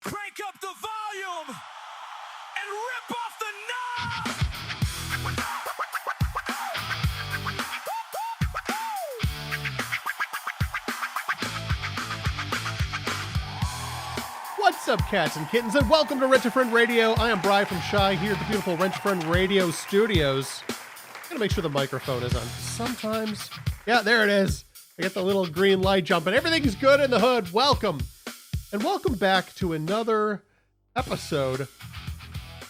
Crank up the volume and rip off the knob! What's up, cats and kittens, and welcome to Rent a Friend Radio. I am Bri from Shy here at the beautiful Rent a Friend Radio studios. I'm gonna make sure the microphone is on. Sometimes, yeah, there it is. I get the little green light jumping. Everything's good in the hood. Welcome. And welcome back to another episode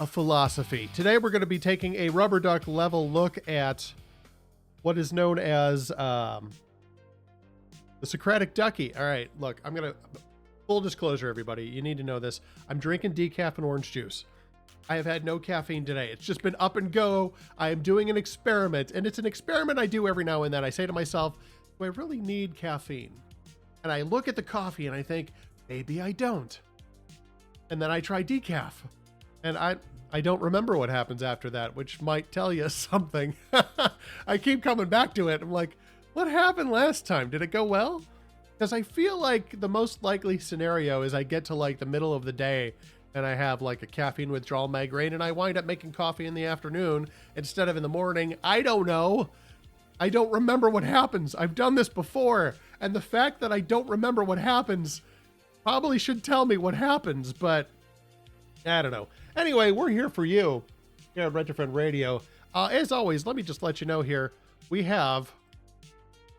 of Philosophy. Today we're going to be taking a rubber duck level look at what is known as the Socratic Ducky. All right, look, I'm going to... Full disclosure, everybody, you need to know this. I'm drinking decaf and orange juice. I have had no caffeine today. It's just been up and go. I am doing an experiment, and it's an experiment I do every now and then. I say to myself, do I really need caffeine? And I look at the coffee and I think, maybe I don't. And then I try decaf. And I don't remember what happens after that, which might tell you something. I keep coming back to it. I'm like, what happened last time? Did it go well? Because I feel like the most likely scenario is I get to like the middle of the day and I have like a caffeine withdrawal migraine and I wind up making coffee in the afternoon instead of in the morning. I don't know. I don't remember what happens. I've done this before. And the fact that I don't remember what happens probably should tell me what happens, but I don't know. Anyway, we're here for you here at Rent a Friend Radio. As always, let me just let you know here, we have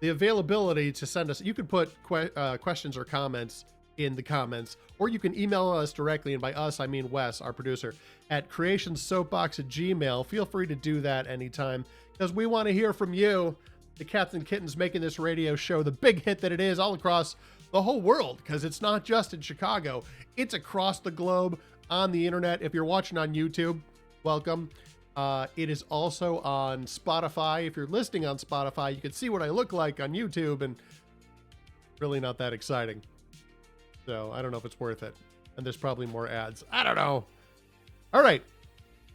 the availability to send us. You can put questions or comments in the comments, or you can email us directly, and by us, I mean Wes, our producer, at creationsoapbox@gmail.com. Feel free to do that anytime, because we want to hear from you, the cats and kittens making this radio show the big hit that it is all across the whole world, because it's not just in Chicago, it's across the globe on the internet. If you're watching on YouTube, welcome. It is also on Spotify. If you're listening on Spotify, you can see what I look like on YouTube, and really not that exciting. So I don't know if it's worth it. And there's probably more ads. I don't know. All right.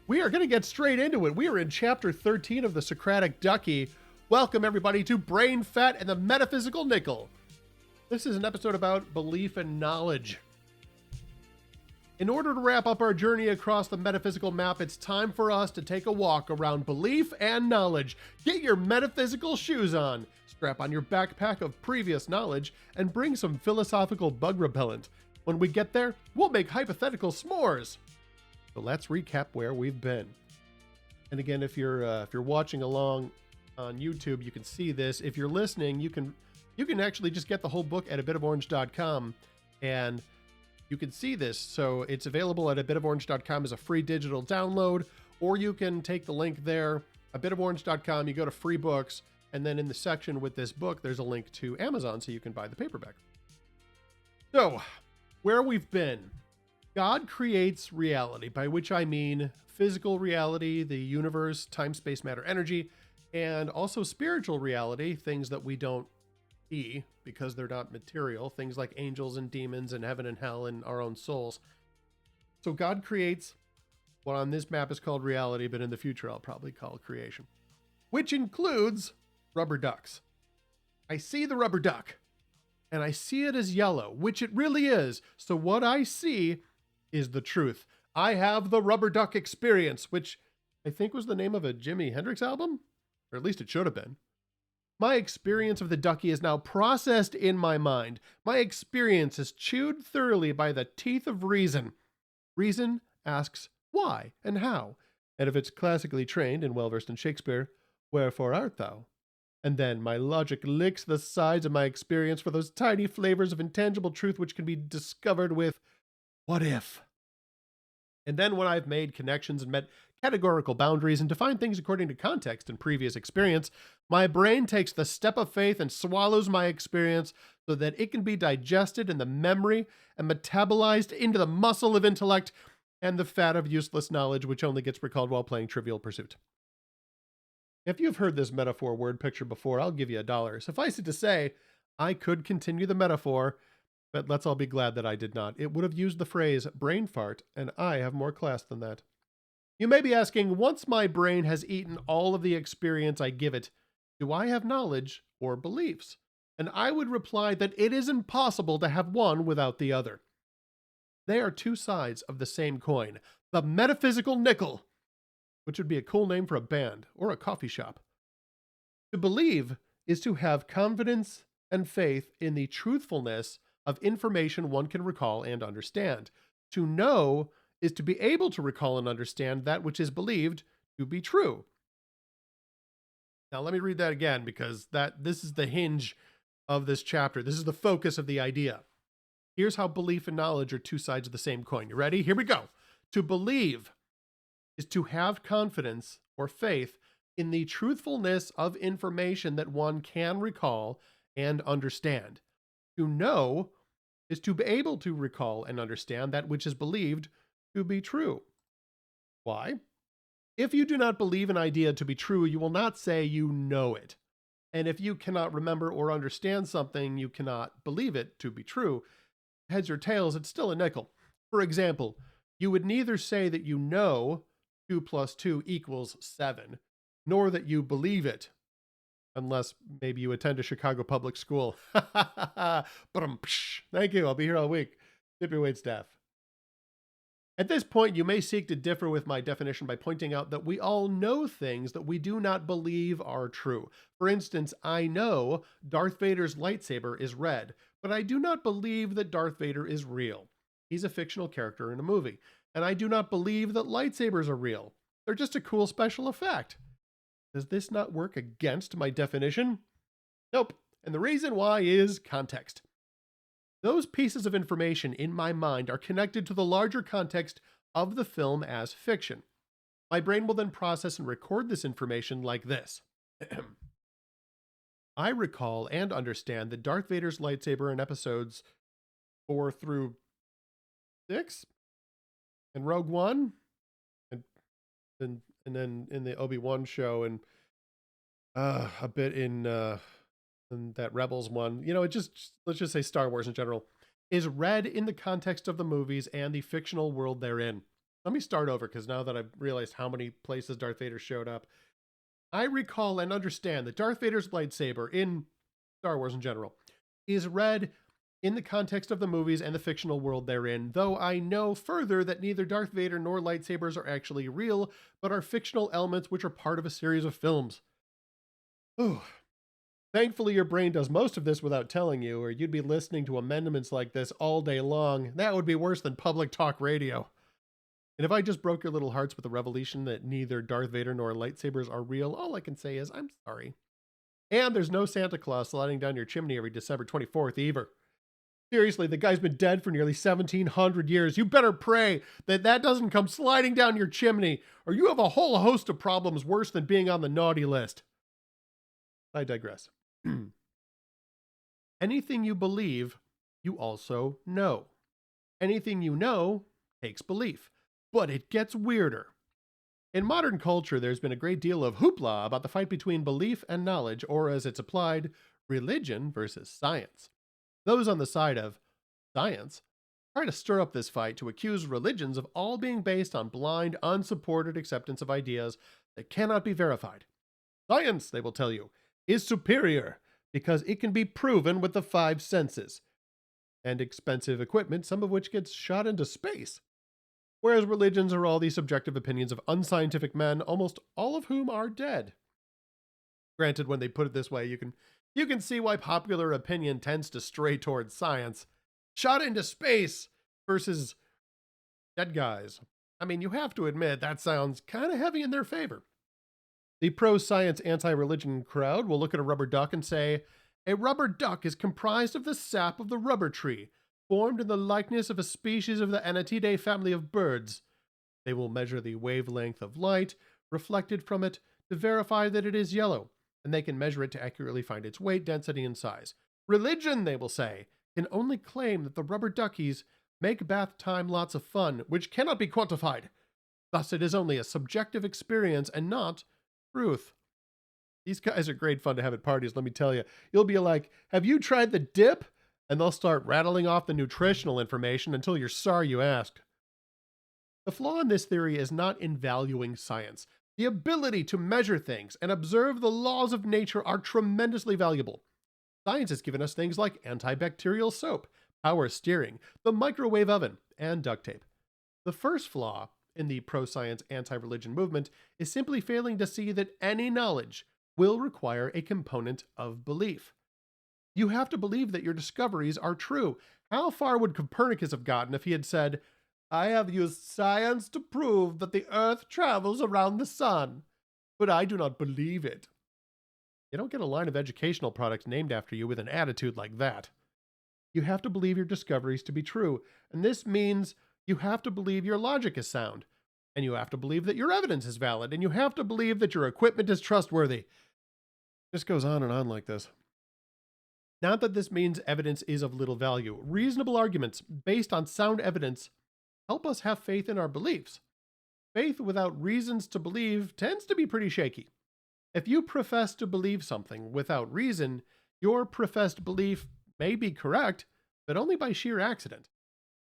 We are going to get straight into it. We are in chapter 13 of the Socratic Ducky. Welcome, everybody, to Brain Fat and the Metaphysical Nickel. This is an episode about belief and knowledge. In order to wrap up our journey across the metaphysical map, it's time for us to take a walk around belief and knowledge. Get your metaphysical shoes on, strap on your backpack of previous knowledge, and bring some philosophical bug repellent. When we get there, we'll make hypothetical s'mores. So let's recap where we've been. And again, if you're watching along on YouTube, you can see this. If you're listening, you can actually just get the whole book at abitoforange.com, and you can see this. So it's available at abitoforange.com as a free digital download, or you can take the link there, abitoforange.com, you go to free books, and then in the section with this book, there's a link to Amazon so you can buy the paperback. So, where we've been. God creates reality, by which I mean physical reality, the universe, time, space, matter, energy, and also spiritual reality, things that we don't see because they're not material, things like angels and demons and heaven and hell and our own souls. So God creates what on this map is called reality, but in the future I'll probably call creation, which includes rubber ducks. I see the rubber duck and I see it as yellow, which it really is. So what I see is the truth. I have the rubber duck experience, which I think was the name of a Jimi Hendrix album, or at least it should have been. My experience of the ducky is now processed in my mind. My experience is chewed thoroughly by the teeth of reason. Reason asks why and how, and if it's classically trained and well-versed in Shakespeare, wherefore art thou? And then my logic licks the sides of my experience for those tiny flavors of intangible truth which can be discovered with what if? And then when I've made connections and met categorical boundaries and defined things according to context and previous experience, my brain takes the step of faith and swallows my experience so that it can be digested in the memory and metabolized into the muscle of intellect and the fat of useless knowledge, which only gets recalled while playing Trivial Pursuit. If you've heard this metaphor word picture before, I'll give you $1. Suffice it to say, I could continue the metaphor, but let's all be glad that I did not. It would have used the phrase brain fart, and I have more class than that. You may be asking, once my brain has eaten all of the experience I give it, do I have knowledge or beliefs? And I would reply that it is impossible to have one without the other. They are two sides of the same coin. The metaphysical nickel, which would be a cool name for a band or a coffee shop. To believe is to have confidence and faith in the truthfulness of information one can recall and understand. To know is to be able to recall and understand that which is believed to be true. Now let me read that again, because this is the hinge of this chapter. This is the focus of the idea. Here's how belief and knowledge are two sides of the same coin. You ready? Here we go. To believe is to have confidence or faith in the truthfulness of information that one can recall and understand. To know is to be able to recall and understand that which is believed to be true. Why? If you do not believe an idea to be true, you will not say you know it. And if you cannot remember or understand something, you cannot believe it to be true. Heads or tails, it's still a nickel. For example, you would neither say that you know 2 plus 2 equals 7, nor that you believe it, unless maybe you attend a Chicago public school. Thank you. I'll be here all week. Tip your waitstaff. At this point, you may seek to differ with my definition by pointing out that we all know things that we do not believe are true. For instance, I know Darth Vader's lightsaber is red, but I do not believe that Darth Vader is real. He's a fictional character in a movie, and I do not believe that lightsabers are real. They're just a cool special effect. Does this not work against my definition? Nope. And the reason why is context. Those pieces of information in my mind are connected to the larger context of the film as fiction. My brain will then process and record this information like this. I recall and understand that Darth Vader's lightsaber in episodes 4 through 6 and Rogue One and then in the Obi-Wan show and a bit in that Rebels one, let's just say Star Wars in general, is read in the context of the movies and the fictional world therein. Let me start over, because now that I've realized how many places Darth Vader showed up, I recall and understand that Darth Vader's lightsaber in Star Wars in general is read in the context of the movies and the fictional world therein, though I know further that neither Darth Vader nor lightsabers are actually real, but are fictional elements which are part of a series of films. Ooh. Thankfully, your brain does most of this without telling you, or you'd be listening to amendments like this all day long. That would be worse than public talk radio. And if I just broke your little hearts with the revelation that neither Darth Vader nor lightsabers are real, all I can say is I'm sorry. And there's no Santa Claus sliding down your chimney every December 24th either. Seriously, the guy's been dead for nearly 1,700 years. You better pray that that doesn't come sliding down your chimney, or you have a whole host of problems worse than being on the naughty list. I digress. Anything you believe, you also know. Anything you know takes belief. But it gets weirder. In modern culture, there's been a great deal of hoopla about the fight between belief and knowledge, or as it's applied, religion versus science. Those on the side of science try to stir up this fight to accuse religions of all being based on blind, unsupported acceptance of ideas that cannot be verified. Science, they will tell you, is superior because it can be proven with the 5 senses and expensive equipment, some of which gets shot into space. Whereas religions are all the subjective opinions of unscientific men, almost all of whom are dead. Granted, when they put it this way, you can see why popular opinion tends to stray towards science. Shot into space versus dead guys. I mean, you have to admit that sounds kind of heavy in their favor. The pro-science, anti-religion crowd will look at a rubber duck and say, a rubber duck is comprised of the sap of the rubber tree, formed in the likeness of a species of the Anatidae family of birds. They will measure the wavelength of light reflected from it to verify that it is yellow, and they can measure it to accurately find its weight, density, and size. Religion, they will say, can only claim that the rubber duckies make bath time lots of fun, which cannot be quantified. Thus, it is only a subjective experience and not truth. These guys are great fun to have at parties, let me tell you. You'll be like, have you tried the dip? And they'll start rattling off the nutritional information until you're sorry you asked. The flaw in this theory is not in valuing science. The ability to measure things and observe the laws of nature are tremendously valuable. Science has given us things like antibacterial soap, power steering, the microwave oven, and duct tape. The first flaw in the pro-science, anti-religion movement is simply failing to see that any knowledge will require a component of belief. You have to believe that your discoveries are true. How far would Copernicus have gotten if he had said, "I have used science to prove that the Earth travels around the sun, but I do not believe it"? You don't get a line of educational products named after you with an attitude like that. You have to believe your discoveries to be true, and this means you have to believe your logic is sound, and you have to believe that your evidence is valid, and you have to believe that your equipment is trustworthy. This goes on and on like this. Not that this means evidence is of little value. Reasonable arguments based on sound evidence help us have faith in our beliefs. Faith without reasons to believe tends to be pretty shaky. If you profess to believe something without reason, your professed belief may be correct, but only by sheer accident.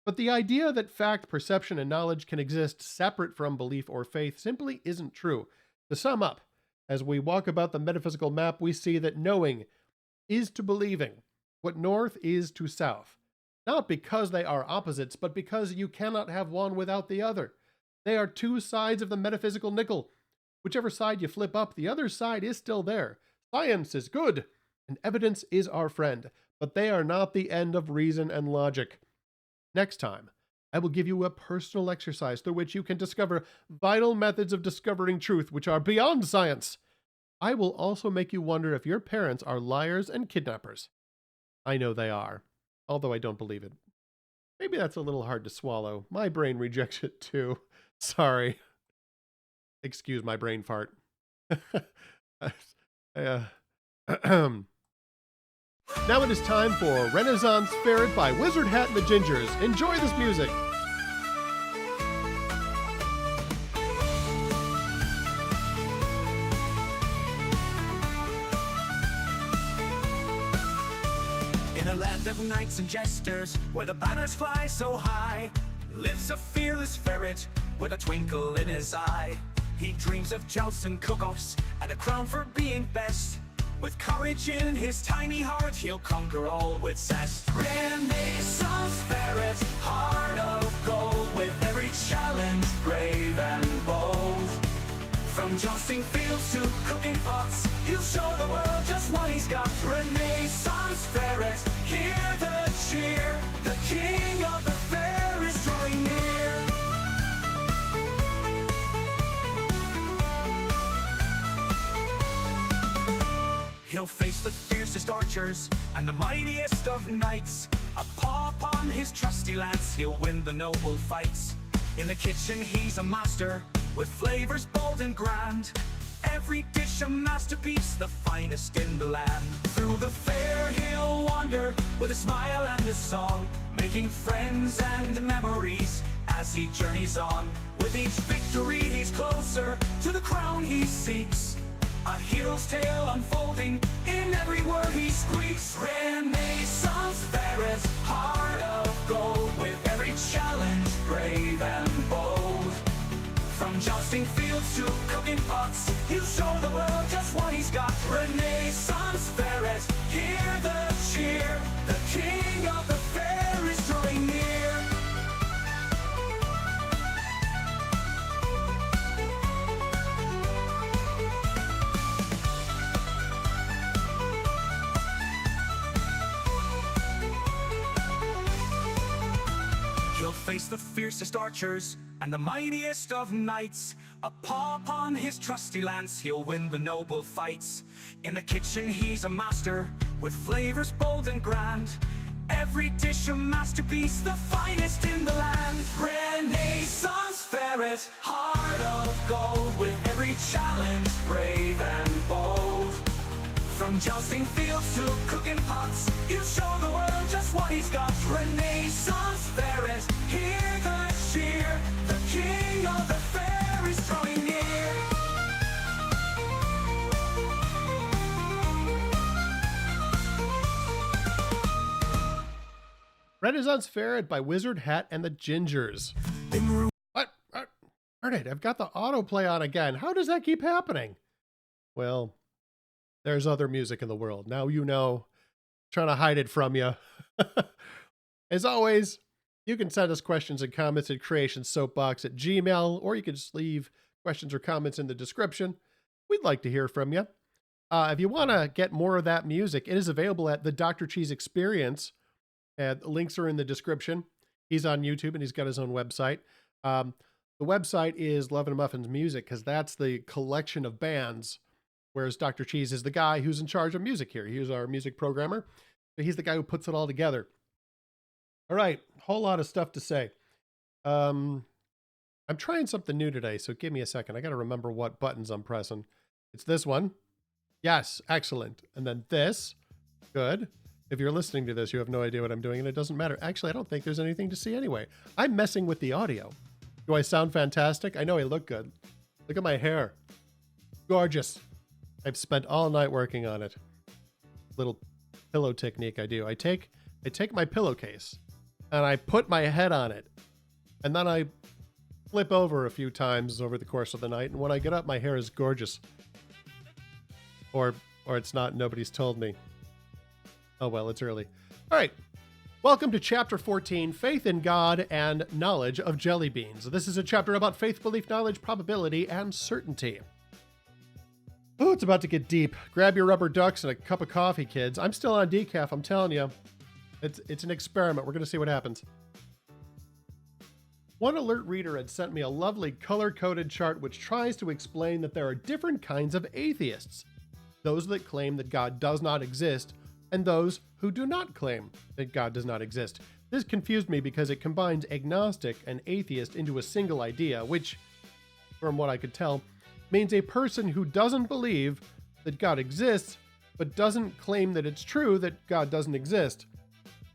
But the idea that fact, perception, and knowledge can exist separate from belief or faith simply isn't true. To sum up, as we walk about the metaphysical map, we see that knowing is to believing what north is to south. Not because they are opposites, but because you cannot have one without the other. They are two sides of the metaphysical nickel. Whichever side you flip up, the other side is still there. Science is good, and evidence is our friend, but they are not the end of reason and logic. Next time, I will give you a personal exercise through which you can discover vital methods of discovering truth which are beyond science. I will also make you wonder if your parents are liars and kidnappers. I know they are, although I don't believe it. Maybe that's a little hard to swallow. My brain rejects it too. Sorry. Excuse my brain fart. Now it is time for Renaissance Ferret by Wizard Hat and the Gingers. Enjoy this music. In a land of knights and jesters, where the banners fly so high, lives a fearless ferret with a twinkle in his eye. He dreams of jousts and cook-offs and a crown for being best. With courage in his tiny heart, he'll conquer all with zest. Renaissance ferret, heart of gold, with every challenge brave and bold. From jousting fields to cooking pots, he'll show the world just what he's got. Renaissance ferret, hear the cheer. The king of the fair is drawing near. He'll face the fiercest archers and the mightiest of knights. A paw upon his trusty lance, he'll win the noble fights. In the kitchen he's a master, with flavors bold and grand. Every dish a masterpiece, the finest in the land. Through the fair he'll wander, with a smile and a song, making friends and memories as he journeys on. With each victory he's closer to the crown he seeks. A hero's tale unfolding in every word he squeaks. Renaissance ferret, heart of gold, with every challenge brave and bold. From jousting fields to cooking pots, he'll show the world just what he's got. Renaissance ferret, hear the cheer. The king of the fair is drawing near. He'll face the fiercest archers and the mightiest of knights. A paw upon his trusty lance, he'll win the noble fights. In the kitchen he's a master, with flavors bold and grand. Every dish a masterpiece, the finest in the land. Renaissance ferret, heart of gold, with every challenge brave and bold. From jousting fields to cooking pots, he'll show the world just what he's got. Renaissance ferret, hear the cheer. The king of the fair is drawing near. Renaissance Ferret by Wizard Hat and the Gingers. What? Darn it, I've got the autoplay on again. How does that keep happening? Well, there's other music in the world. Now you know. Trying to hide it from you. As always, You can send us questions and comments at creationsoapbox@gmail.com, or you can just leave questions or comments in the description. We'd like to hear from you. If you want to get more of that music, it is available at the Dr. Cheese Experience. The links are in the description. He's on YouTube and he's got his own website. The website is Love and Muffins Music because that's the collection of bands, whereas Dr. Cheese is the guy who's in charge of music here. He's our music programmer. So he's the guy who puts it all together. All right, whole lot of stuff to say. I'm trying something new today, so give me a second. I got to remember what buttons I'm pressing. It's this one. Yes, excellent. And then this. Good. If you're listening to this, you have no idea what I'm doing, and it doesn't matter. Actually, I don't think there's anything to see anyway. I'm messing with the audio. Do I sound fantastic? I know I look good. Look at my hair. Gorgeous. I've spent all night working on it. Little pillow technique I do. I take my pillowcase, and I put my head on it, and then I flip over a few times over the course of the night, and when I get up, my hair is gorgeous. Or it's not, nobody's told me. Oh well, it's early. All right. Welcome to Chapter 14, Faith in God and Knowledge of Jelly Beans. This is a chapter about faith, belief, knowledge, probability, and certainty. Oh, it's about to get deep. Grab your rubber ducks and a cup of coffee, kids. I'm still on decaf, I'm telling you. It's an experiment. We're going to see what happens. One alert reader had sent me a lovely color-coded chart which tries to explain that there are different kinds of atheists. Those that claim that God does not exist, and those who do not claim that God does not exist. This confused me because it combines agnostic and atheist into a single idea, which, from what I could tell, means a person who doesn't believe that God exists, but doesn't claim that it's true that God doesn't exist.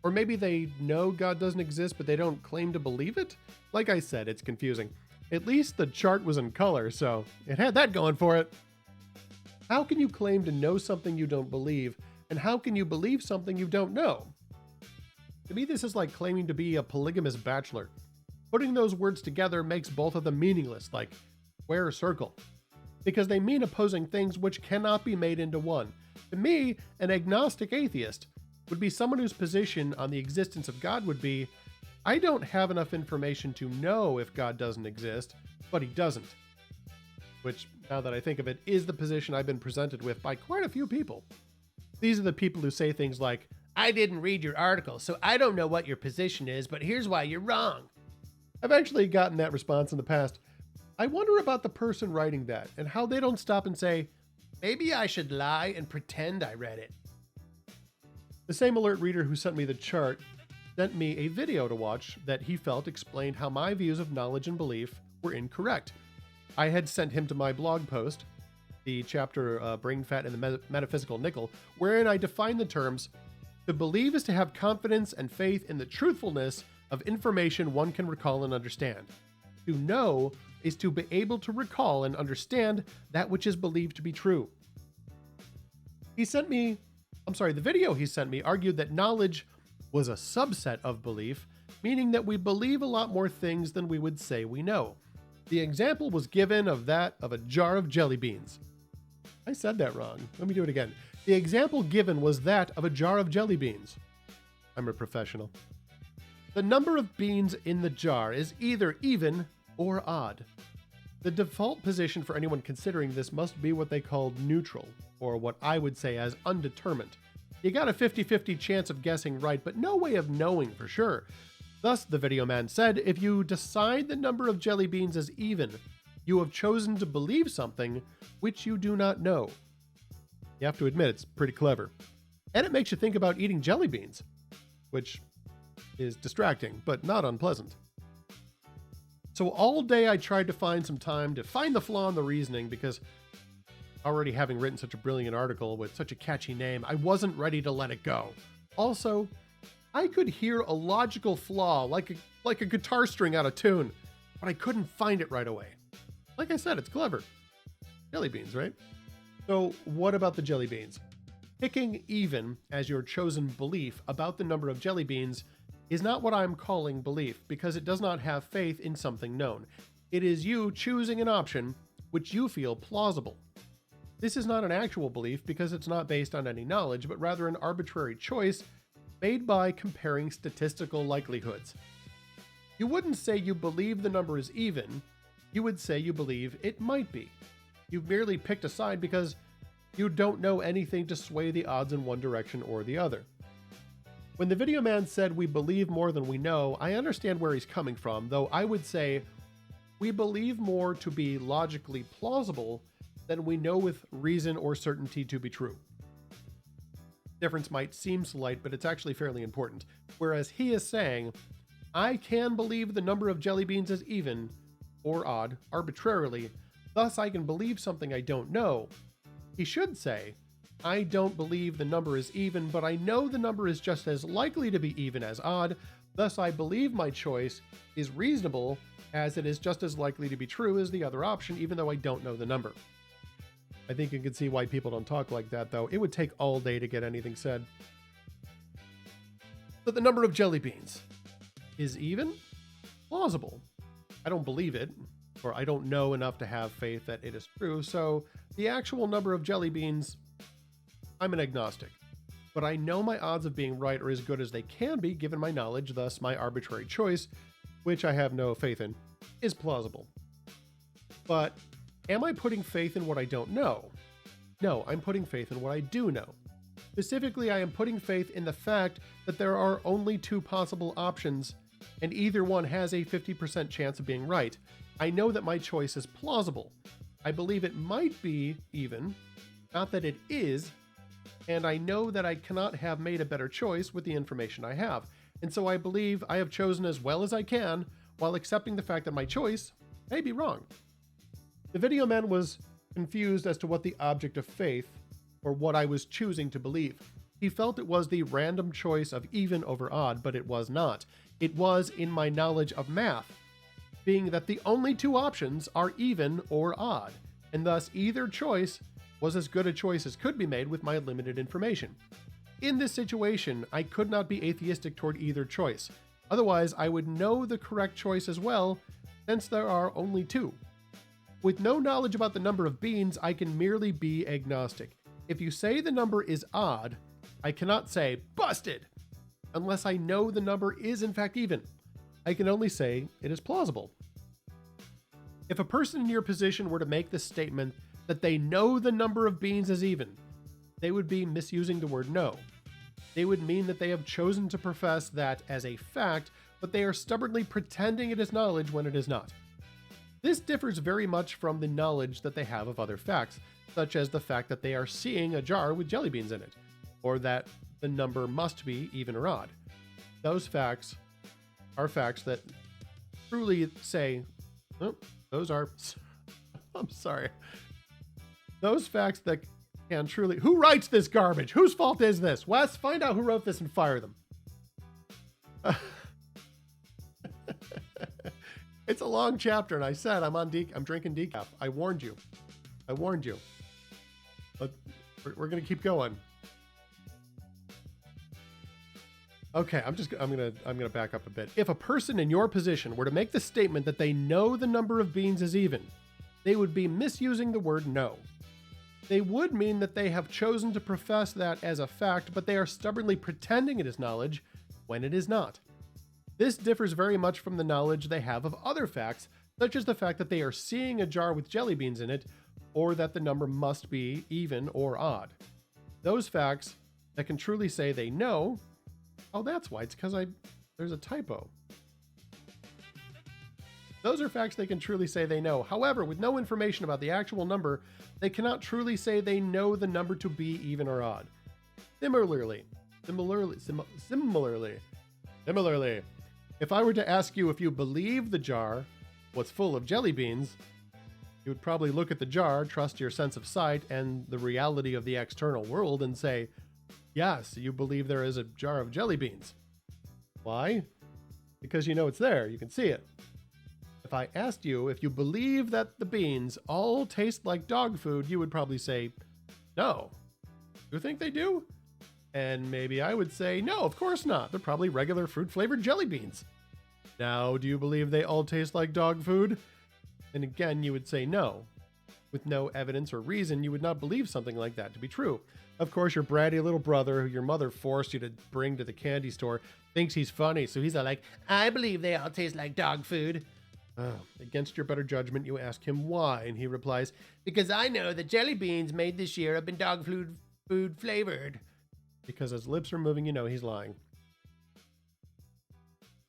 Or maybe they know God doesn't exist, but they don't claim to believe it? Like I said, it's confusing. At least the chart was in color, so it had that going for it. How can you claim to know something you don't believe, and how can you believe something you don't know? To me, this is like claiming to be a polygamous bachelor. Putting those words together makes both of them meaningless, like square or circle, because they mean opposing things which cannot be made into one. To me, an agnostic atheist would be someone whose position on the existence of God would be, I don't have enough information to know if God doesn't exist, but he doesn't. Which, now that I think of it, is the position I've been presented with by quite a few people. These are the people who say things like, I didn't read your article, so I don't know what your position is, but here's why you're wrong. I've actually gotten that response in the past. I wonder about the person writing that and how they don't stop and say, maybe I should lie and pretend I read it. The same alert reader who sent me the chart sent me a video to watch that he felt explained how my views of knowledge and belief were incorrect. I had sent him to my blog post, the chapter Brain Fat and the Metaphysical Nickel, wherein I define the terms, to believe is to have confidence and faith in the truthfulness of information one can recall and understand. To know is to be able to recall and understand that which is believed to be true. The video he sent me argued that knowledge was a subset of belief, meaning that we believe a lot more things than we would say we know. The example was given of that of a jar of jelly beans. I said that wrong. Let me do it again. The example given was that of a jar of jelly beans. I'm a professional. The number of beans in the jar is either even or odd. The default position for anyone considering this must be what they call neutral, or what I would say as undetermined. You got a 50-50 chance of guessing right, but no way of knowing for sure. Thus, the video man said, if you decide the number of jelly beans as even, you have chosen to believe something which you do not know. You have to admit, it's pretty clever. And it makes you think about eating jelly beans, which is distracting, but not unpleasant. So all day I tried to find some time to find the flaw in the reasoning because already having written such a brilliant article with such a catchy name, I wasn't ready to let it go. Also, I could hear a logical flaw like a guitar string out of tune, but I couldn't find it right away. Like I said, it's clever. Jelly beans, right? So what about the jelly beans? Picking even as your chosen belief about the number of jelly beans is not what I'm calling belief because it does not have faith in something known. It is you choosing an option which you feel plausible. This is not an actual belief because it's not based on any knowledge, but rather an arbitrary choice made by comparing statistical likelihoods. You wouldn't say you believe the number is even, you would say you believe it might be. You've merely picked a side because you don't know anything to sway the odds in one direction or the other. When the video man said we believe more than we know, I understand where he's coming from, though I would say we believe more to be logically plausible than we know with reason or certainty to be true. Difference might seem slight, but it's actually fairly important. Whereas he is saying, I can believe the number of jelly beans is even or odd arbitrarily, thus I can believe something I don't know. He should say, I don't believe the number is even, but I know the number is just as likely to be even as odd, thus I believe my choice is reasonable as it is just as likely to be true as the other option, even though I don't know the number. I think you can see why people don't talk like that, though. It would take all day to get anything said. But the number of jelly beans is even? Plausible. I don't believe it, or I don't know enough to have faith that it is true, so the actual number of jelly beans, I'm an agnostic. But I know my odds of being right are as good as they can be given my knowledge, thus my arbitrary choice, which I have no faith in, is plausible. But am I putting faith in what I don't know? No, I'm putting faith in what I do know. Specifically, I am putting faith in the fact that there are only two possible options, and either one has a 50% chance of being right. I know that my choice is plausible. I believe it might be even, not that it is, and I know that I cannot have made a better choice with the information I have. And so I believe I have chosen as well as I can while accepting the fact that my choice may be wrong. The video man was confused as to what the object of faith or what I was choosing to believe. He felt it was the random choice of even over odd, but it was not. It was in my knowledge of math, being that the only two options are even or odd, and thus either choice was as good a choice as could be made with my limited information. In this situation, I could not be atheistic toward either choice. Otherwise, I would know the correct choice as well, since there are only two. With no knowledge about the number of beans, I can merely be agnostic. If you say the number is odd, I cannot say, busted, unless I know the number is in fact even. I can only say it is plausible. If a person in your position were to make the statement that they know the number of beans is even, they would be misusing the word know. They would mean that they have chosen to profess that as a fact, but they are stubbornly pretending it is knowledge when it is not. This differs very much from the knowledge that they have of other facts, such as the fact that they are seeing a jar with jelly beans in it, or that the number must be even or odd. Those facts are facts that truly say, oh, those are, I'm sorry. Those facts that can truly, who writes this garbage? Whose fault is this? Wes, find out who wrote this and fire them. It's a long chapter, and I said I'm drinking decaf. I warned you. But we're gonna keep going. Okay, I'm gonna back up a bit. If a person in your position were to make the statement that they know the number of beans is even, they would be misusing the word know. They would mean that they have chosen to profess that as a fact, but they are stubbornly pretending it is knowledge when it is not. This differs very much from the knowledge they have of other facts, such as the fact that they are seeing a jar with jelly beans in it, or that the number must be even or odd. Those facts that can truly say they know, oh, that's why, it's because there's a typo. Those are facts they can truly say they know. However, with no information about the actual number, they cannot truly say they know the number to be even or odd. Similarly, if I were to ask you if you believe the jar was full of jelly beans, you would probably look at the jar, trust your sense of sight and the reality of the external world, and say, yes, you believe there is a jar of jelly beans. Why? Because you know it's there, you can see it. If I asked you if you believe that the beans all taste like dog food, you would probably say, no. You think they do? And maybe I would say, no, of course not. They're probably regular fruit-flavored jelly beans. Now, do you believe they all taste like dog food? And again, you would say no. With no evidence or reason, you would not believe something like that to be true. Of course, your bratty little brother, who your mother forced you to bring to the candy store, thinks he's funny, so he's all like, I believe they all taste like dog food. Against your better judgment, you ask him why, and he replies, because I know the jelly beans made this year have been dog food flavored. Because his lips are moving, you know he's lying.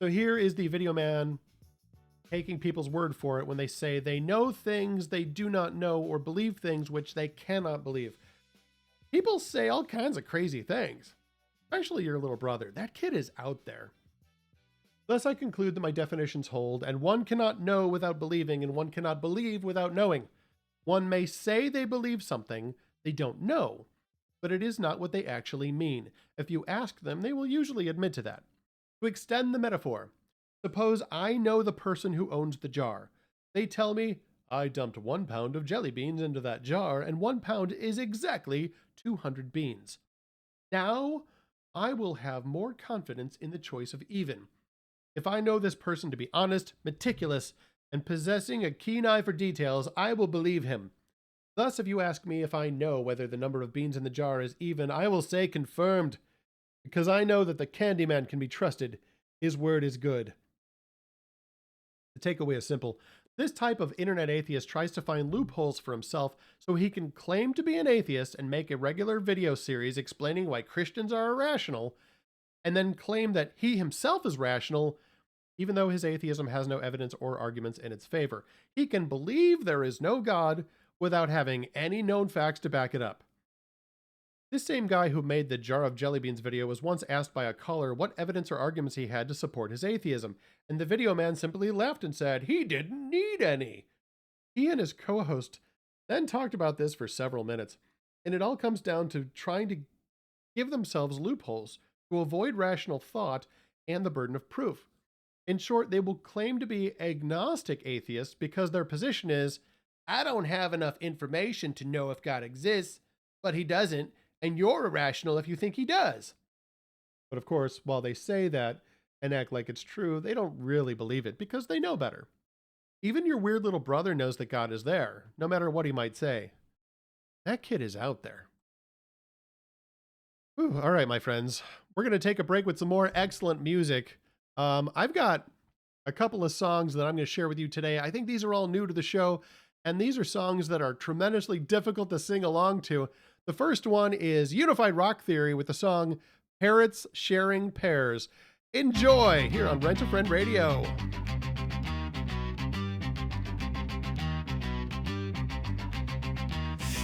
So here is the video man taking people's word for it when they say they know things they do not know or believe things which they cannot believe. People say all kinds of crazy things, especially your little brother. That kid is out there. Thus, I conclude that my definitions hold, and one cannot know without believing, and one cannot believe without knowing. One may say they believe something they don't know, but it is not what they actually mean. If you ask them, they will usually admit to that. To extend the metaphor, suppose I know the person who owns the jar. They tell me, I dumped 1 pound of jelly beans into that jar, and 1 pound is exactly 200 beans. Now, I will have more confidence in the choice of even. If I know this person to be honest, meticulous, and possessing a keen eye for details, I will believe him. Thus, if you ask me if I know whether the number of beans in the jar is even, I will say confirmed, because I know that the Candyman can be trusted. His word is good. The takeaway is simple. This type of internet atheist tries to find loopholes for himself so he can claim to be an atheist and make a regular video series explaining why Christians are irrational, and then claim that he himself is rational, even though his atheism has no evidence or arguments in its favor. He can believe there is no God without having any known facts to back it up. This same guy who made the jar of jelly beans video was once asked by a caller what evidence or arguments he had to support his atheism, and the video man simply laughed and said he didn't need any. He and his co-host then talked about this for several minutes, and it all comes down to trying to give themselves loopholes to avoid rational thought and the burden of proof. In short, they will claim to be agnostic atheists because their position is, I don't have enough information to know if God exists, but he doesn't, and you're irrational if you think he does. But of course, while they say that and act like it's true, they don't really believe it because they know better. Even your weird little brother knows that God is there, no matter what he might say. That kid is out there. Whew, all right, my friends. We're going to take a break with some more excellent music. I've got a couple of songs that I'm going to share with you today. I think these are all new to the show, and these are songs that are tremendously difficult to sing along to. The first one is Unified Rock Theory with the song Parrots Sharing Pears. Enjoy here on Rent a Friend Radio.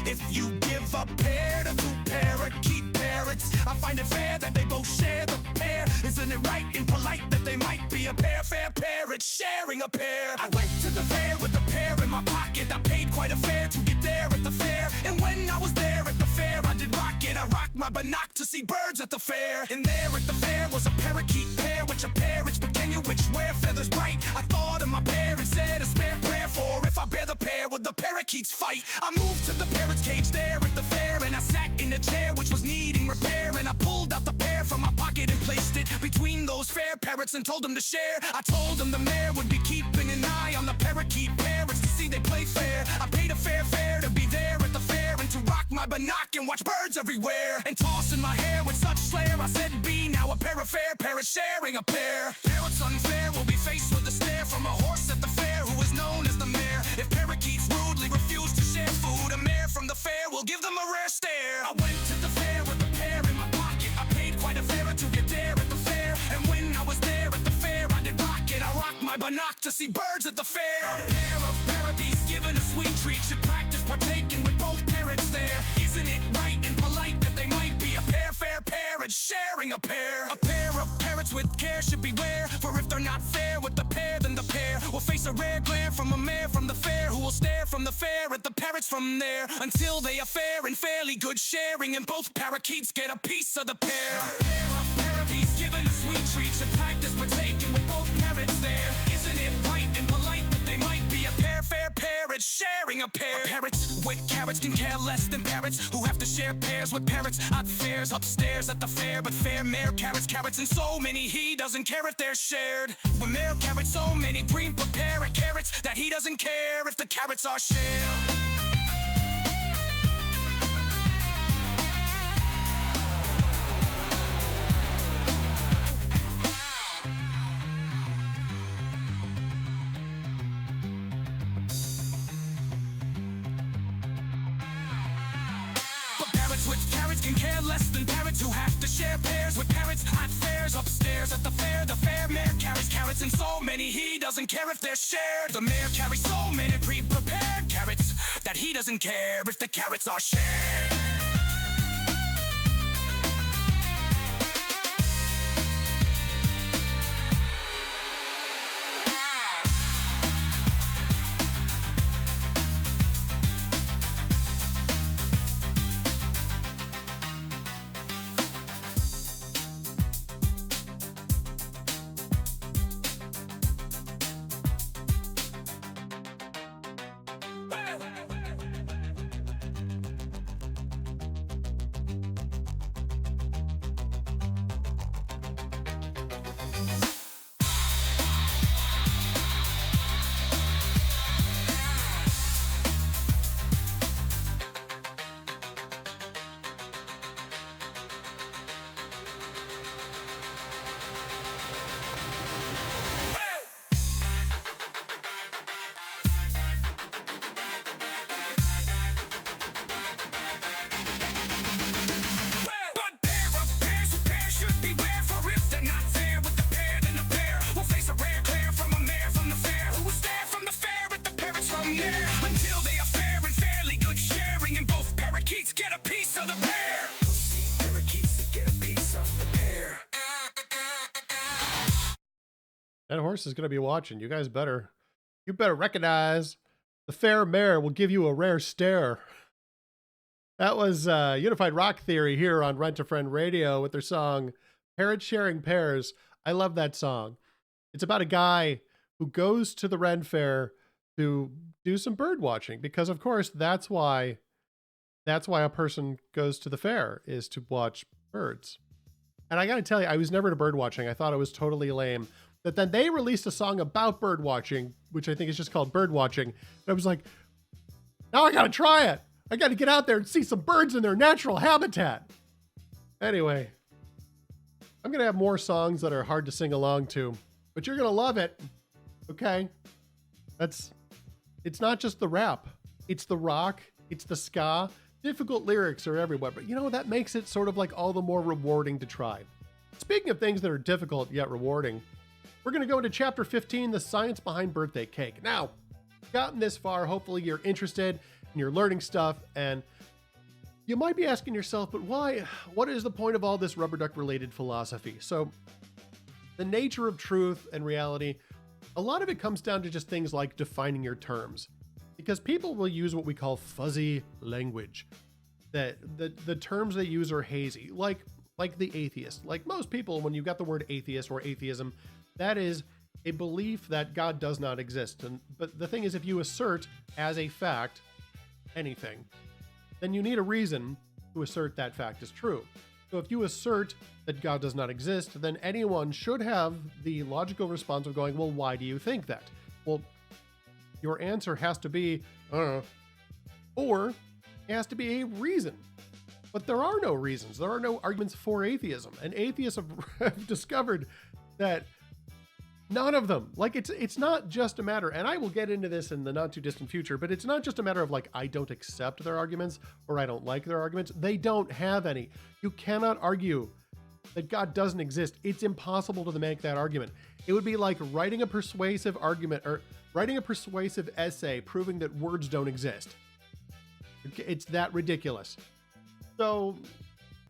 If you give a pear to 2 parakeet parrots, I find it fair that they both share the pear. Isn't it right and polite that they might be a pair, fair parrots sharing a pear? I went to the fair with a pear in my pocket. I paid quite a fare to get there at the fair. And when I was there at the fair, I did rock it. I rocked my binoc to see birds at the fair. And there at the fair was a parakeet pair, which a parrots pretend which wear feathers bright. I thought of my pear and said a spare prayer for if I bear the pair, would the parakeets fight? I moved to the parrot's cage there at the fair, and I sat in a chair which was needing repair. And I pulled out the pear from my pocket and placed it between those fair parrots and told them to share. I told them the mayor would be keeping an eye on the parakeet parrots to see they play fair. I paid a fair fare to be there at the fair and to rock my binoc and watch birds everywhere. And tossing my hair with such flair, I said be now a pair of fair parrots sharing a pair. Parrots unfair will be faced with a stare from a horse at the fair who is known as the mayor. If parakeets rudely refuse to share food, a mayor from the fair will give them a rare stare. I went to the fair with a pear in my pocket. I paid quite a fare to get there at the fair. And when I was there at the fair, I did rock it. I rocked my binoc to see birds at the fair. A pair of parrots given a sweet treat should practice partaking with both parrots there. Isn't it right and polite that they might be a pair, fair parrots sharing a pair? A pair of parrots with care should beware, for if they're not fair with the pair, then the pair will face a rare glare from a mayor from the fair, who will stare from the fair at the parrots from there until they are fair and fairly good sharing, and both parakeets get a piece of the pear. A pair of parrots given a sweet treat should practice partaking with both parrots there. Isn't it right and polite that they might be a pair, fair parrots sharing a pair? Parrots with carrots can care less than parrots who have to share pairs with parrots at fairs upstairs at the fair. But fair mayor carrots, and so many he doesn't care if they're shared. With mayor carrots, so many green prepare carrots that he doesn't care if the carrots are shared. can care less than parrots who have to share pairs with parrots at fairs. Upstairs at the fair mare carries carrots and so many he doesn't care if they're shared. The mare carries so many pre-prepared carrots that he doesn't care if the carrots are shared. Until they are fair and fairly good sharing, and both parakeets get a piece of the pear. Parakeets get a piece of the pear. That horse is going to be watching. You guys better recognize the fair mare will give you a rare stare. That was Unified Rock Theory here on Rent a Friend Radio with their song Parrot Sharing Pears. I love that song. It's about a guy who goes to the Ren Fair to do some bird watching, because of course that's why a person goes to the fair, is to watch birds. And I got to tell you, I was never into bird watching. I thought it was totally lame. But then they released a song about bird watching, which I think is just called Bird Watching. And I was like, now I got to try it. I got to get out there and see some birds in their natural habitat. Anyway, I'm going to have more songs that are hard to sing along to, but you're going to love it. Okay. It's not just the rap. It's the rock. It's the ska. Difficult lyrics are everywhere, but you know, that makes it sort of like all the more rewarding to try. Speaking of things that are difficult yet rewarding, we're going to go into chapter 15, the science behind birthday cake. Now, gotten this far, hopefully you're interested and you're learning stuff, and you might be asking yourself, but why? What is the point of all this rubber duck related philosophy? So the nature of truth and reality, a lot of it comes down to just things like defining your terms, because people will use what we call fuzzy language. That the terms they use are hazy, like the atheist. Like most people, when you've got the word atheist or atheism, that is a belief that God does not exist. But the thing is, if you assert as a fact anything, then you need a reason to assert that fact is true. So if you assert that God does not exist, then anyone should have the logical response of going, well, why do you think that? Well, your answer has to be, or it has to be a reason. But there are no reasons. There are no arguments for atheism. And atheists have discovered that none of them, like it's not just a matter, and I will get into this in the not too distant future, but it's not just a matter of like, I don't accept their arguments or I don't like their arguments. They don't have any. You cannot argue that God doesn't exist. It's impossible to make that argument. It would be like writing a persuasive argument or writing a persuasive essay proving that words don't exist. It's that ridiculous. So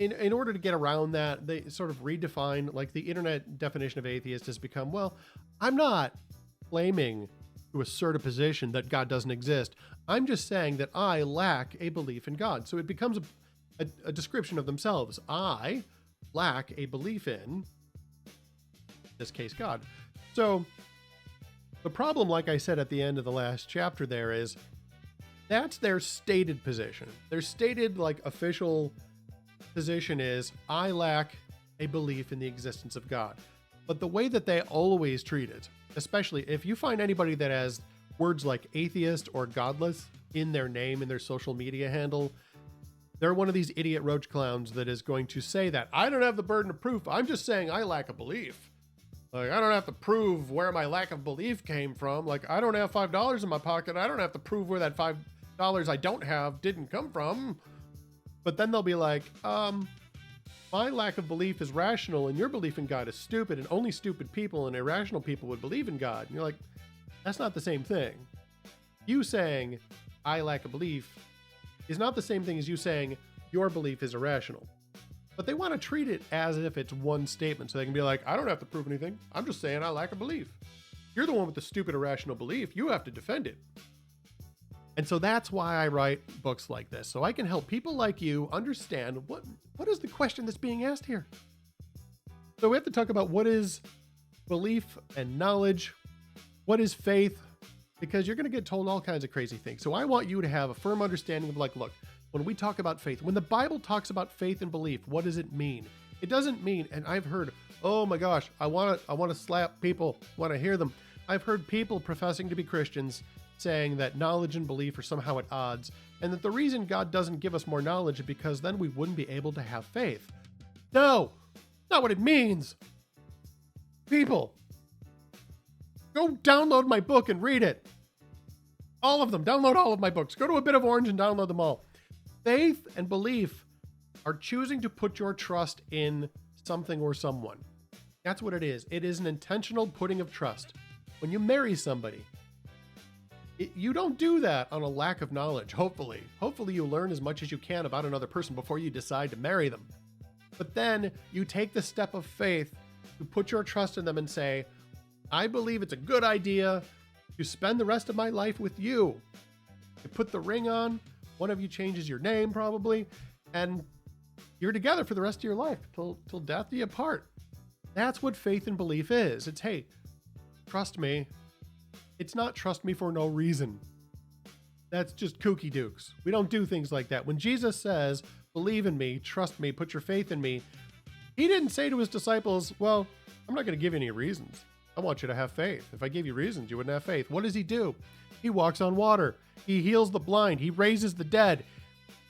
in order to get around that, they sort of redefine, like the internet definition of atheist has become, well, I'm not claiming to assert a position that God doesn't exist. I'm just saying that I lack a belief in God. So it becomes a description of themselves. I lack a belief in, this case, God. So the problem, like I said at the end of the last chapter there, is that's their stated position. Their stated, like, official position is, I lack a belief in the existence of God. But the way that they always treat it, especially if you find anybody that has words like atheist or godless in their name, in their social media handle, they're one of these idiot roach clowns that is going to say that I don't have the burden of proof. I'm just saying I lack a belief. Like, I don't have to prove where my lack of belief came from. Like, I don't have $5 in my pocket. I don't have to prove where that $5 I don't have didn't come from. But then they'll be like, my lack of belief is rational and your belief in God is stupid, and only stupid people and irrational people would believe in God. And you're like, that's not the same thing. You saying I lack a belief is not the same thing as you saying your belief is irrational. But they want to treat it as if it's one statement. So they can be like, I don't have to prove anything. I'm just saying I lack a belief. You're the one with the stupid irrational belief. You have to defend it. And so that's why I write books like this. So I can help people like you understand what is the question that's being asked here. So we have to talk about what is belief and knowledge. What is faith? Because you're going to get told all kinds of crazy things. So I want you to have a firm understanding of like, look, when we talk about faith, when the Bible talks about faith and belief, what does it mean? It doesn't mean, and I've heard, oh my gosh, I want to slap people when I hear them. I've heard people professing to be Christians saying that knowledge and belief are somehow at odds, and that the reason God doesn't give us more knowledge is because then we wouldn't be able to have faith. No, not what it means. People, go download my book and read it. All of them. Download all of my books. Go to A Bit of Orange and download them all. Faith and belief are choosing to put your trust in something or someone. That's what it is. It is an intentional putting of trust. When you marry somebody, you don't do that on a lack of knowledge, hopefully. Hopefully you learn as much as you can about another person before you decide to marry them. But then you take the step of faith to put your trust in them and say, I believe it's a good idea to spend the rest of my life with you. You put the ring on, one of you changes your name probably, and you're together for the rest of your life till death do you part. That's what faith and belief is. It's, hey, trust me. It's not trust me for no reason. That's just kooky dukes. We don't do things like that. When Jesus says, believe in me, trust me, put your faith in me, he didn't say to his disciples, well, I'm not going to give you any reasons. I want you to have faith. If I gave you reasons, you wouldn't have faith. What does he do? He walks on water. He heals the blind. He raises the dead.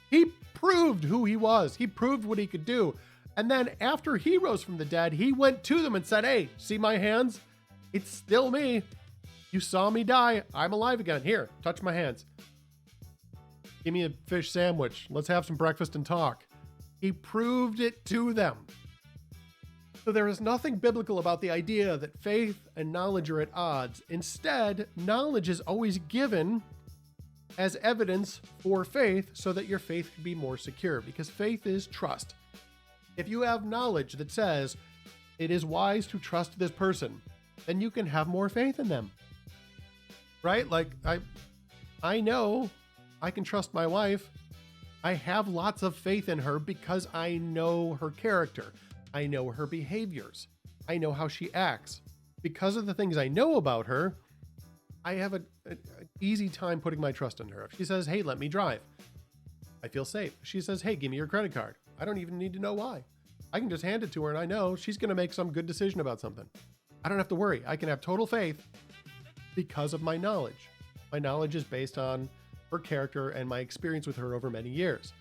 He proved who he was. He proved what he could do. And then after he rose from the dead, he went to them and said, hey, see my hands? It's still me. You saw me die. I'm alive again. Here, touch my hands. Give me a fish sandwich. Let's have some breakfast and talk. He proved it to them. So there is nothing biblical about the idea that faith and knowledge are at odds. Instead, knowledge is always given as evidence for faith so that your faith can be more secure, because faith is trust. If you have knowledge that says it is wise to trust this person, then you can have more faith in them. Right? Like I know I can trust my wife. I have lots of faith in her because I know her character. I know her behaviors. I know how she acts. Because of the things I know about her, I have an easy time putting my trust in her. If she says, hey, let me drive, I feel safe. If she says, hey, give me your credit card, I don't even need to know why. I can just hand it to her and I know she's going to make some good decision about something. I don't have to worry. I can have total faith because of my knowledge. My knowledge is based on her character and my experience with her over many years.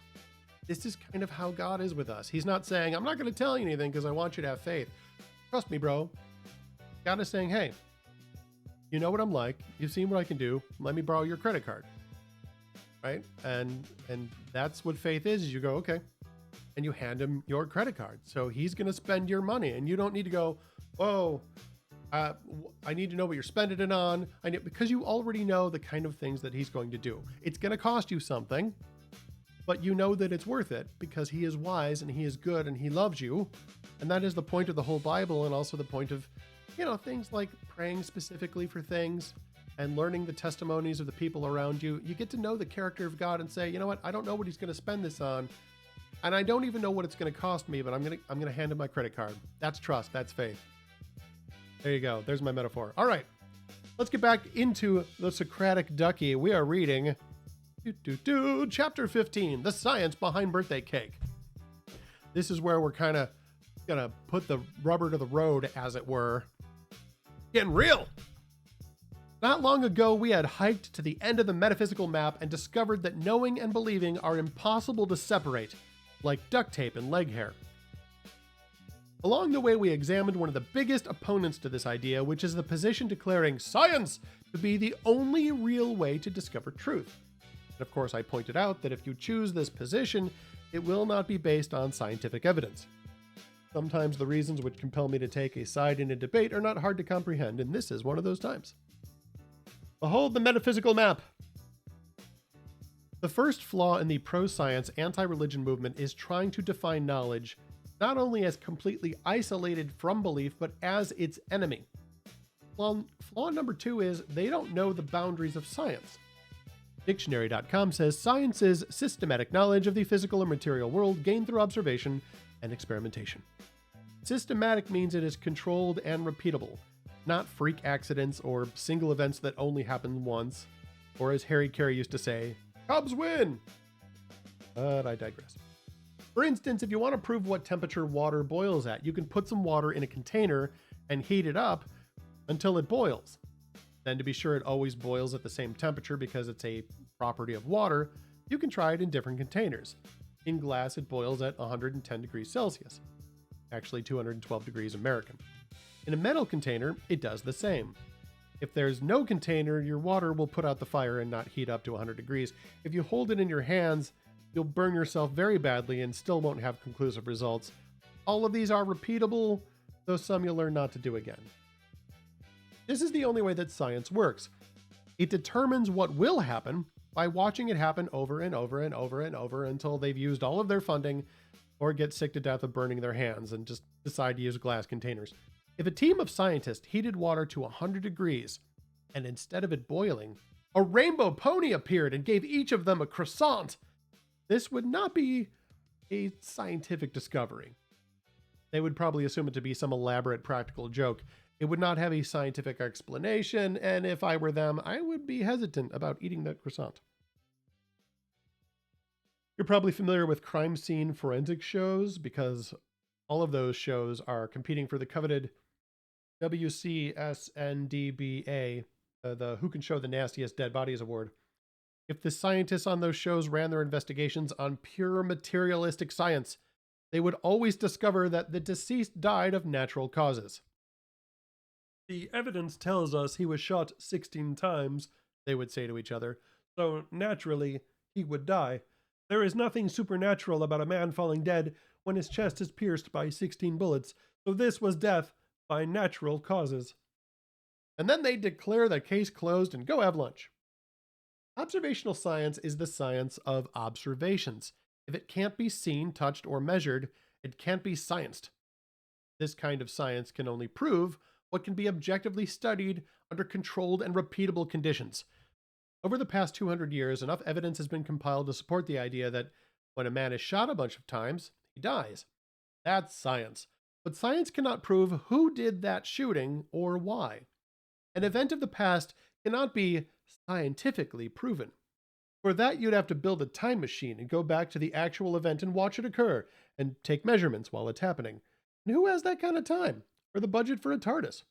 This is kind of how God is with us. He's not saying, I'm not going to tell you anything because I want you to have faith. Trust me, bro. God is saying, hey, you know what I'm like. You've seen what I can do. Let me borrow your credit card. Right? And that's what faith is you go, okay. And you hand him your credit card. So he's going to spend your money and you don't need to go, oh, I need to know what you're spending it on. Because you already know the kind of things that he's going to do. It's going to cost you something, but you know that it's worth it because he is wise and he is good and he loves you. And that is the point of the whole Bible, and also the point of, things like praying specifically for things and learning the testimonies of the people around you. You get to know the character of God and say, you know what? I don't know what he's going to spend this on. And I don't even know what it's going to cost me, but I'm going to hand him my credit card. That's trust. That's faith. There you go. There's my metaphor. All right. Let's get back into the Socratic Ducky. We are reading chapter 15, The Science Behind Birthday Cake. This is where we're kind of going to put the rubber to the road, as it were. Getting real. Not long ago, we had hiked to the end of the metaphysical map and discovered that knowing and believing are impossible to separate, like duct tape and leg hair. Along the way, we examined one of the biggest opponents to this idea, which is the position declaring science to be the only real way to discover truth. And of course, I pointed out that if you choose this position, It will not be based on scientific evidence. Sometimes the reasons which compel me to take a side in a debate are not hard to comprehend, and this is one of those times. Behold the metaphysical map. The first flaw in the pro-science, anti-religion movement is trying to define knowledge not only as completely isolated from belief, but as its enemy. Flaw number 2 is they don't know the boundaries of science. Dictionary.com says science is systematic knowledge of the physical or material world gained through observation and experimentation. Systematic means it is controlled and repeatable, not freak accidents or single events that only happen once, or as Harry Carey used to say, Cubs win! But I digress. For instance, if you want to prove what temperature water boils at, you can put some water in a container and heat it up until it boils. Then to be sure it always boils at the same temperature because it's a property of water, you can try it in different containers. In glass, it boils at 110 degrees Celsius. Actually 212 degrees American. In a metal container, it does the same. If there's no container, your water will put out the fire and not heat up to 100 degrees. If you hold it in your hands, you'll burn yourself very badly and still won't have conclusive results. All of these are repeatable, though some you'll learn not to do again. This is the only way that science works. It determines what will happen by watching it happen over and over and over and over until they've used all of their funding or get sick to death of burning their hands and just decide to use glass containers. If a team of scientists heated water to 100 degrees and instead of it boiling, a rainbow pony appeared and gave each of them a croissant, this would not be a scientific discovery. They would probably assume it to be some elaborate practical joke. It would not have a scientific explanation, and if I were them, I would be hesitant about eating that croissant. You're probably familiar with crime scene forensic shows because all of those shows are competing for the coveted WCSNDBA, the Who Can Show the Nastiest Dead Bodies Award. If the scientists on those shows ran their investigations on pure materialistic science, they would always discover that the deceased died of natural causes. The evidence tells us he was shot 16 times, they would say to each other, so naturally he would die. There is nothing supernatural about a man falling dead when his chest is pierced by 16 bullets, so this was death by natural causes. And then they declare the case closed and go have lunch. Observational science is the science of observations. If it can't be seen, touched, or measured, it can't be scienced. This kind of science can only prove what can be objectively studied under controlled and repeatable conditions. Over the past 200 years, enough evidence has been compiled to support the idea that when a man is shot a bunch of times, he dies. That's science. But science cannot prove who did that shooting or why. An event of the past cannot be scientifically proven. For that, you'd have to build a time machine and go back to the actual event and watch it occur and take measurements while it's happening. And who has that kind of time? Or the budget for a TARDIS?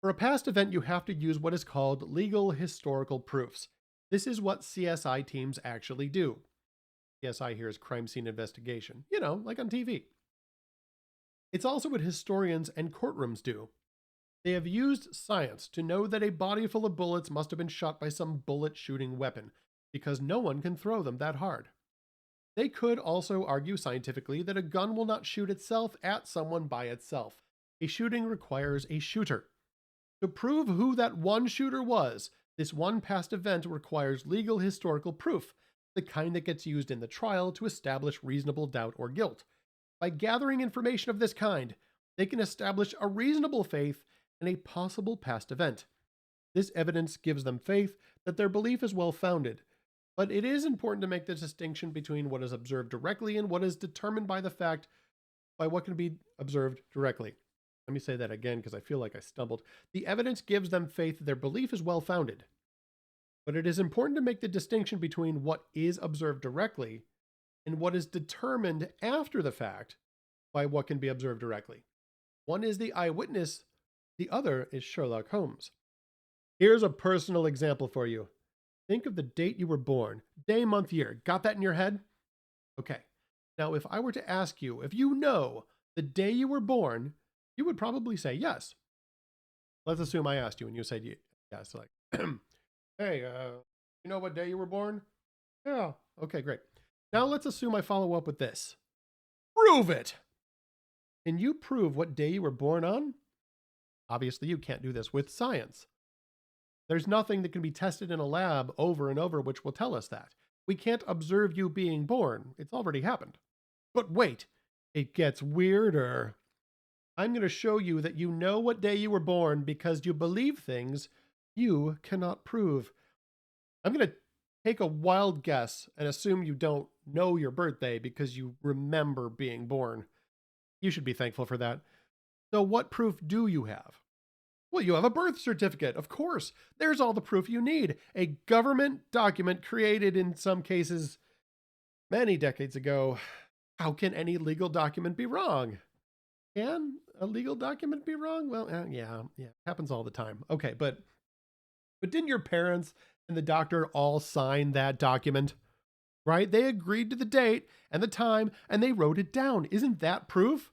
For a past event, you have to use what is called legal historical proofs. This is what CSI teams actually do. CSI here is crime scene investigation, like on TV. It's also what historians and courtrooms do. They have used science to know that a body full of bullets must have been shot by some bullet-shooting weapon, because no one can throw them that hard. They could also argue scientifically that a gun will not shoot itself at someone by itself. A shooting requires a shooter. To prove who that one shooter was, this one past event requires legal historical proof, the kind that gets used in the trial to establish reasonable doubt or guilt. By gathering information of this kind, they can establish a reasonable faith in a possible past event. This evidence gives them faith that their belief is well-founded, but it is important to make the distinction between what is observed directly and what is determined by what can be observed directly. Let me say that again because I feel like I stumbled. The evidence gives them faith that their belief is well-founded, but it is important to make the distinction between what is observed directly and what is determined after the fact by what can be observed directly. One is the eyewitness, the other is Sherlock Holmes. Here's a personal example for you. Think of the date you were born, day, month, year. Got that in your head? Okay. Now, if I were to ask you if you know the day you were born, you would probably say yes. Let's assume I asked you and you said yes. Like, hey, you know what day you were born? Yeah. Okay, great. Now let's assume I follow up with this. Prove it! Can you prove what day you were born on? Obviously, you can't do this with science. There's nothing that can be tested in a lab over and over which will tell us that. We can't observe you being born. It's already happened. But wait, it gets weirder. I'm going to show you that you know what day you were born because you believe things you cannot prove. I'm going to take a wild guess and assume you don't know your birthday because you remember being born. You should be thankful for that. So what proof do you have? Well, you have a birth certificate, of course. There's all the proof you need. A government document created in some cases many decades ago. How can any legal document be wrong? Can a legal document be wrong? Well, yeah, it happens all the time. Okay, but didn't your parents and the doctor all sign that document? Right? They agreed to the date and the time and they wrote it down. Isn't that proof?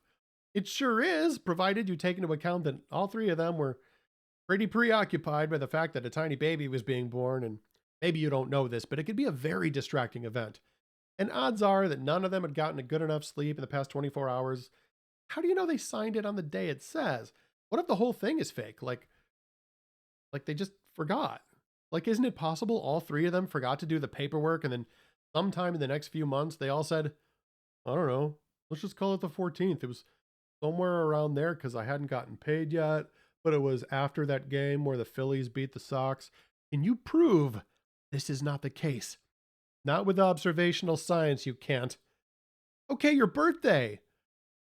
It sure is, provided you take into account that all three of them were pretty preoccupied by the fact that a tiny baby was being born. And maybe you don't know this, but it could be a very distracting event. And odds are that none of them had gotten a good enough sleep in the past 24 hours. How do you know they signed it on the day it says? What if the whole thing is fake? Like they just forgot. Like, isn't it possible all three of them forgot to do the paperwork and then sometime in the next few months they all said, I don't know, let's just call it the 14th. It was somewhere around there because I hadn't gotten paid yet, but it was after that game where the Phillies beat the Sox. Can you prove this is not the case? Not with observational science, you can't. Okay, your birthday.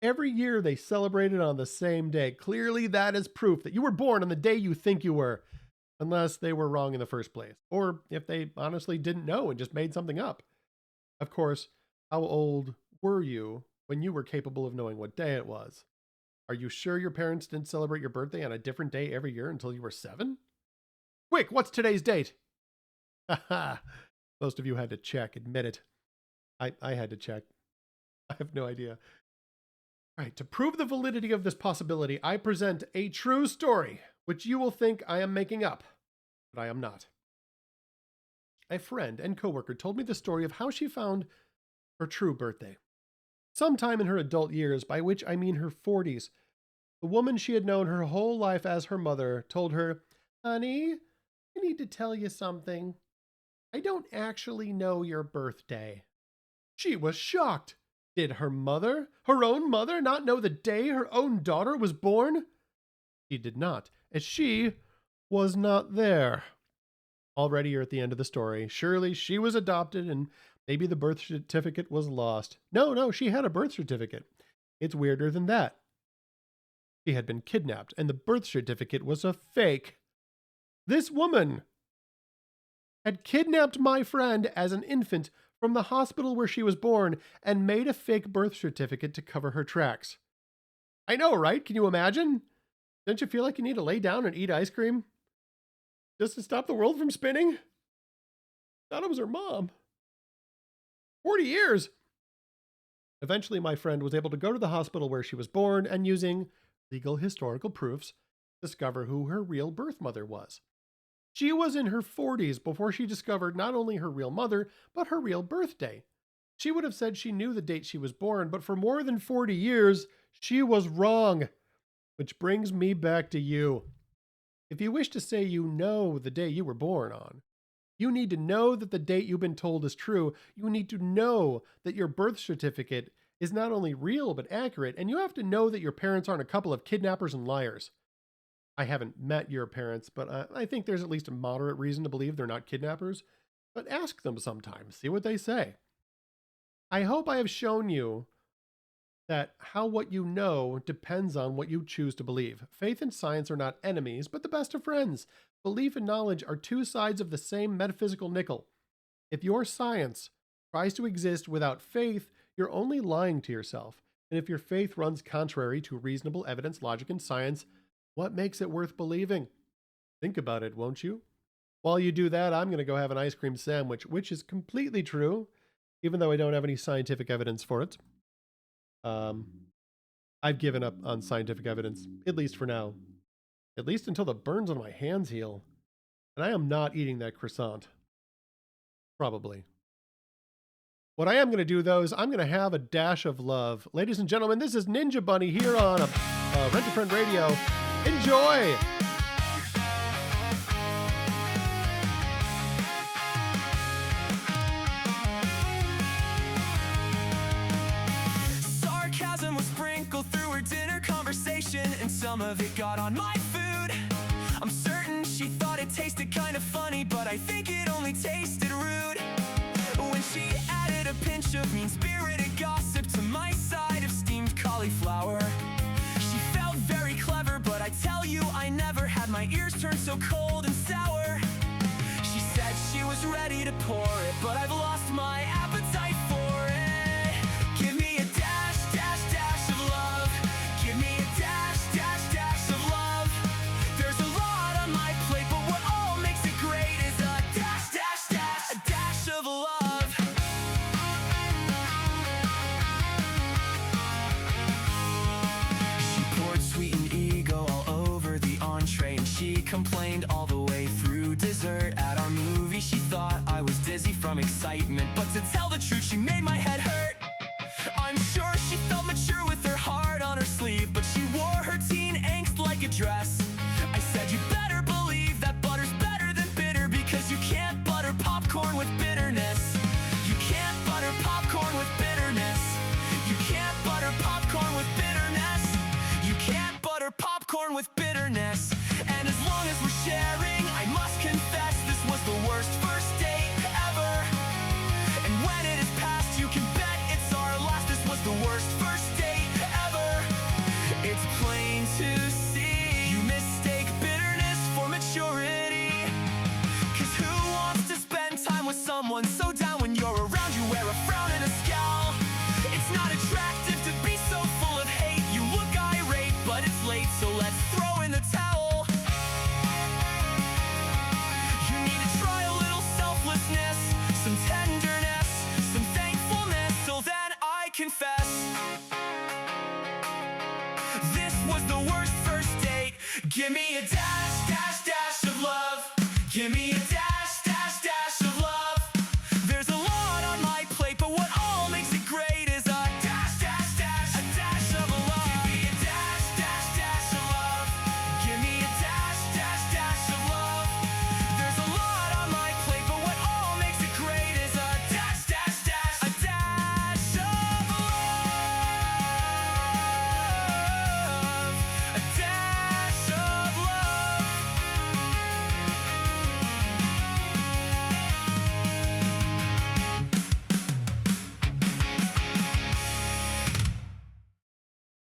Every year they celebrate it on the same day. Clearly that is proof that you were born on the day you think you were, unless they were wrong in the first place, or if they honestly didn't know and just made something up. Of course, how old were you when you were capable of knowing what day it was? Are you sure your parents didn't celebrate your birthday on a different day every year until you were 7? Quick, what's today's date? Haha, most of you had to check, admit it. I had to check. I have no idea. All right, to prove the validity of this possibility, I present a true story, which you will think I am making up, but I am not. A friend and coworker told me the story of how she found her true birthday. Sometime in her adult years, by which I mean her 40s, the woman she had known her whole life as her mother told her, Honey, I need to tell you something. I don't actually know your birthday. She was shocked. Did her mother, her own mother, not know the day her own daughter was born? She did not, as she was not there. Already you're at the end of the story. Surely she was adopted and maybe the birth certificate was lost. No, she had a birth certificate. It's weirder than that. She had been kidnapped and the birth certificate was a fake. This woman had kidnapped my friend as an infant from the hospital where she was born and made a fake birth certificate to cover her tracks. I know, right? Can you imagine? Don't you feel like you need to lay down and eat ice cream? Just to stop the world from spinning? Thought it was her mom. 40 years! Eventually, my friend was able to go to the hospital where she was born and using legal historical proofs, discover who her real birth mother was. She was in her 40s before she discovered not only her real mother, but her real birthday. She would have said she knew the date she was born, but for more than 40 years, she was wrong. Which brings me back to you. If you wish to say you know the day you were born on, you need to know that the date you've been told is true. You need to know that your birth certificate is not only real, but accurate. And you have to know that your parents aren't a couple of kidnappers and liars. I haven't met your parents, but I think there's at least a moderate reason to believe they're not kidnappers. But ask them sometime, see what they say. I hope I have shown you that how what you know depends on what you choose to believe. Faith and science are not enemies, but the best of friends. Belief and knowledge are two sides of the same metaphysical nickel. If your science tries to exist without faith, you're only lying to yourself. And if your faith runs contrary to reasonable evidence, logic, and science, what makes it worth believing? Think about it, won't you? While you do that, I'm going to go have an ice cream sandwich, which is completely true, even though I don't have any scientific evidence for it. I've given up on scientific evidence, at least for now. At least until the burns on my hands heal. And I am not eating that croissant. Probably. What I am going to do, though, is I'm going to have a dash of love. Ladies and gentlemen, this is Ninja Bunny here on Rent-A-Friend Radio. Enjoy! Sarcasm was sprinkled through her dinner conversation, and some of it got on my food. I'm certain she thought it tasted kind of funny, but I think it only tasted rude. When she added a pinch of mean-spirited gossip to my side of steamed cauliflower. She felt very clever, but I tell you, I never had my ears turn so cold and sour. She said she was ready to pour it, but I've lost my appetite for it. Give me a dash, dash, dash of love. Give me a dash, dash, dash of love. There's a lot on my plate, but what all makes it great is a dash, dash, dash, a dash of love. Sweetened ego all over the entree, and she complained all the way through dessert. At our movie, she thought I was dizzy from excitement, but to tell the truth, she made my head hurt. I'm sure she felt mature with her heart on her sleeve, but she wore her teen angst like a dress. I said, you better believe that butter's better than bitter, because you can't butter popcorn with bitterness. You can't butter popcorn with bitterness. You can't butter popcorn with bitterness. You can't butter popcorn with bitterness. And as long as we're sharing, I must confess this was the worst first date ever. And when it is past, you can bet it's our last. This was the worst first date ever. It's plain to see you mistake bitterness for maturity. Cause who wants to spend time with someone so down? When you're around, you wear a frown and a scowl. It's not attractive to be so full of hate. You look irate, but it's late, so let's throw in the towel. You need to try a little selflessness, some tenderness, some thankfulness, so then I confess this was the worst first date. Give me a dash, dash, dash of love. Give me a dash, dash, dash of love. There's a lot on my plate, but what all makes it great is a dash, dash, dash, a dash of love. Give me a dash, dash, dash of love. Give me a dash, dash, dash of love. There's a lot on my plate, but what all makes it great is a dash, dash, dash, a dash of love. A dash of love.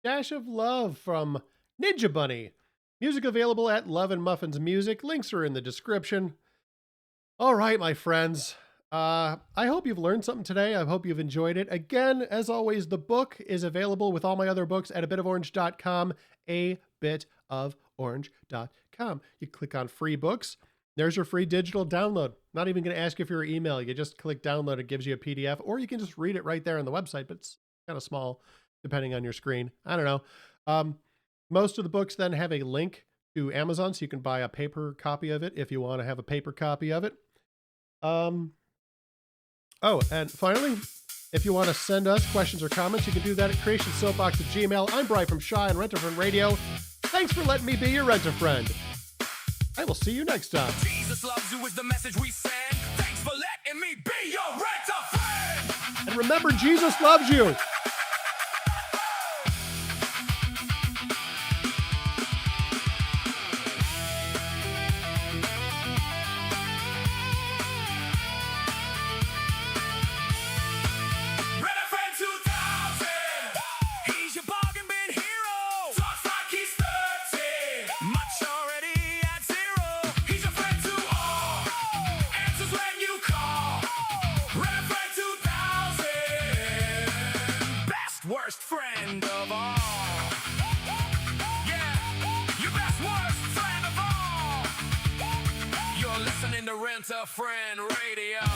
Dash of Love from Ninja Bunny. Music available at Love and Muffins Music. Links are in the description. All right, my friends. I hope you've learned something today. I hope you've enjoyed it. Again, as always, the book is available with all my other books at abitoforange.com, abitoforange.com. You click on free books. There's your free digital download. Not even going to ask you for your email. You just click download. It gives you a PDF, or you can just read it right there on the website, but it's kind of small depending on your screen. I don't know. Most of the books then have a link to Amazon, so you can buy a paper copy of it if you want to have a paper copy of it. Oh, and finally, if you want to send us questions or comments, you can do that at creationsoapbox@gmail.com. I'm Bri from Shy on Rent-A-Friend Radio. Thanks for letting me be your Rent-A-Friend. I will see you next time. Jesus loves you is the message we send. Thanks for letting me be your Rent-A-Friend. And remember, Jesus loves you. Rent-A-Friend 2000. He's your bargain bin hero. Talks like he's 30. Maturity at 0. He's your friend to all. Answers when you call. Rent-A-Friend 2000. Best worst friend of all. Yeah, your best worst friend of all. You're listening to Rent-A-Friend Radio.